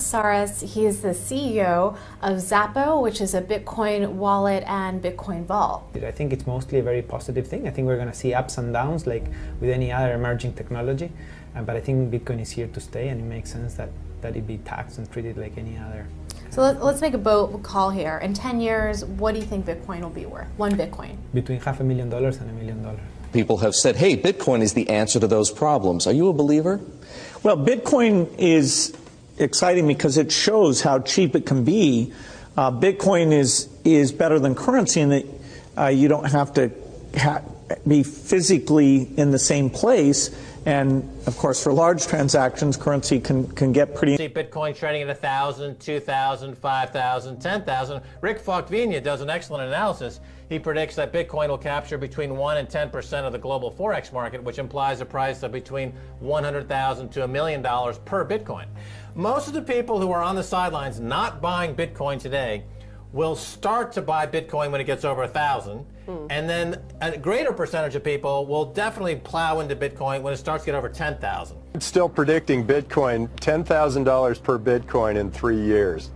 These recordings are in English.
Saras. He's the CEO of Xapo, which is a Bitcoin wallet and Bitcoin vault. I think it's mostly a very positive thing. I think we're going to see ups and downs like with any other emerging technology, but I think Bitcoin is here to stay, and it makes sense that it be taxed and treated like any other. So let's make a bold call here. In 10 years, what do you think Bitcoin will be worth? One Bitcoin? Between $500,000 and $1 million. People have said, hey, Bitcoin is the answer to those problems. Are you a believer? Well, Bitcoin is exciting because it shows how cheap it can be. Bitcoin is better than currency in that you don't have to be physically in the same place. And of course, for large transactions, currency can get pretty. See Bitcoin trading at 1,000, 2,000, 5,000, 10,000. Rick Falkvinia does an excellent analysis. He predicts that Bitcoin will capture between 1 and 10% of the global Forex market, which implies a price of between $100,000 to $1 million per Bitcoin. Most of the people who are on the sidelines not buying Bitcoin today will start to buy Bitcoin when it gets over 1,000. And then a greater percentage of people will definitely plow into Bitcoin when it starts to get over 10,000. Still predicting Bitcoin, $10,000 per Bitcoin in 3 years.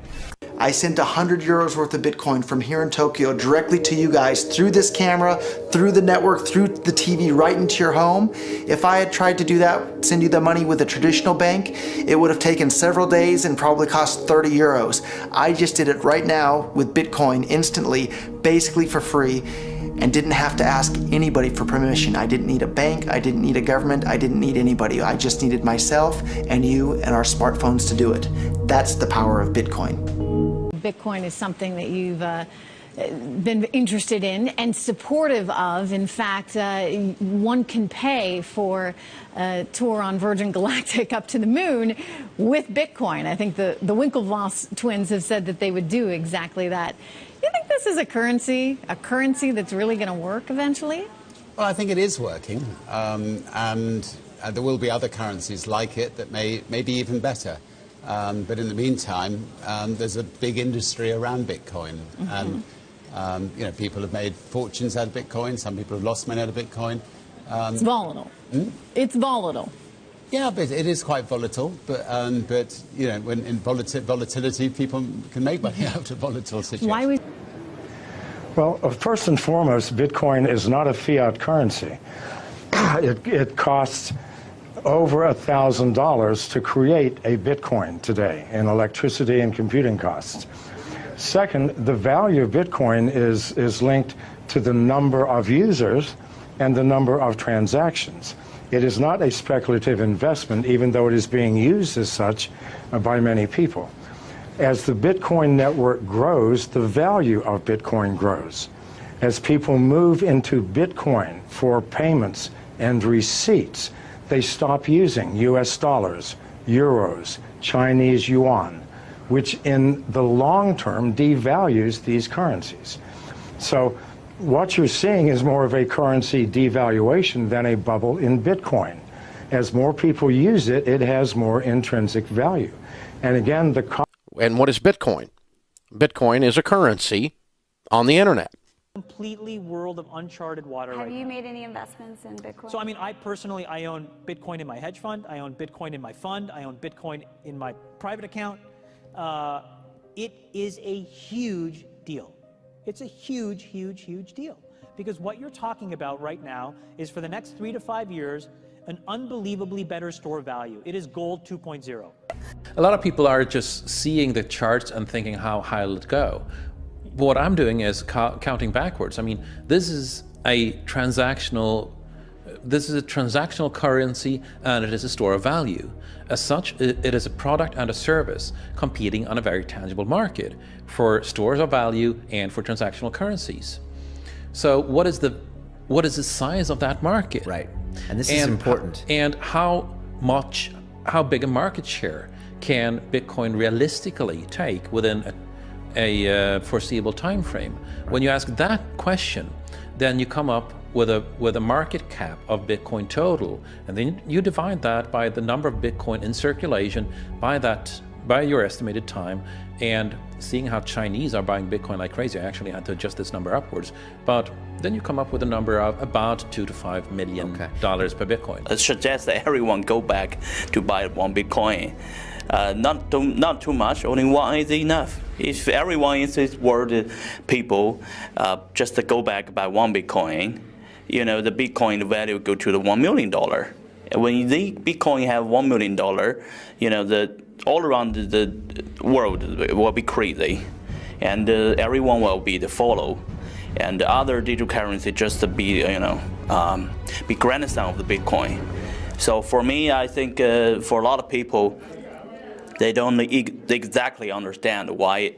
I sent 100 euros worth of Bitcoin from here in Tokyo directly to you guys through this camera, through the network, through the TV, right into your home. If I had tried to do that, send you the money with a traditional bank, it would have taken several days and probably cost 30 euros. I just did it right now with Bitcoin instantly, basically for free, and didn't have to ask anybody for permission. I didn't need a bank, I didn't need a government, I didn't need anybody. I just needed myself and you and our smartphones to do it. That's the power of Bitcoin. Bitcoin is something that you've been interested in and supportive of. In fact, one can pay for a tour on Virgin Galactic up to the moon with Bitcoin. I think the Winklevoss twins have said that they would do exactly that. Do you think this is a currency that's really going to work eventually? Well, I think it is working, and there will be other currencies like it that may be even better. But in the meantime, there's a big industry around Bitcoin, and you know, people have made fortunes out of Bitcoin. Some people have lost money out of Bitcoin. It's volatile. It's volatile. Yeah, but it is quite volatile. But you know, when in volatility, people can make money out of volatile situations. Well, first and foremost, Bitcoin is not a fiat currency. It costs over $1,000 to create a Bitcoin today in electricity and computing costs. Second, the value of Bitcoin is linked to the number of users and the number of transactions. It is not a speculative investment, even though it is being used as such by many people. As the Bitcoin network grows, the value of Bitcoin grows. As people move into Bitcoin for payments and receipts, they stop using US dollars, euros, Chinese yuan, which in the long term devalues these currencies. So what you're seeing is more of a currency devaluation than a bubble in Bitcoin. As more people use it, it has more intrinsic value. And again, And what is Bitcoin? Bitcoin is a currency on the internet. Completely world of uncharted water. Have you made any investments in Bitcoin? So I mean, I personally own Bitcoin in my hedge fund. I own Bitcoin in my fund. I own Bitcoin in my private account. It is a huge deal. It's a huge, huge, huge deal. Because what you're talking about right now is for the next 3 to 5 years, an unbelievably better store value. It is gold 2.0. A lot of people are just seeing the charts and thinking, how high will it go? What I'm doing is counting backwards. I mean, this is a transactional currency, and it is a store of value. As such, it is a product and a service competing on a very tangible market for stores of value and for transactional currencies. So what is the size of that market? Right. And this is important. And how big a market share can Bitcoin realistically take within a foreseeable time frame? When you ask that question, then you come up with a market cap of Bitcoin total, and then you divide that by the number of Bitcoin in circulation by your estimated time, and seeing how Chinese are buying Bitcoin like crazy. I actually had to adjust this number upwards, but then you come up with a number of about $2 to $5 million per Bitcoin. I suggest that everyone go back to buy one Bitcoin. not too much. Only one is enough. If everyone in this world, people, just to go back by one Bitcoin, you know, the Bitcoin value go to the $1 million. When the Bitcoin have $1 million, you know, all around the world will be crazy, and everyone will be the follow, and the other digital currency just to be, you know, be grandson of the Bitcoin. So for me, I think for a lot of people, they don't exactly understand why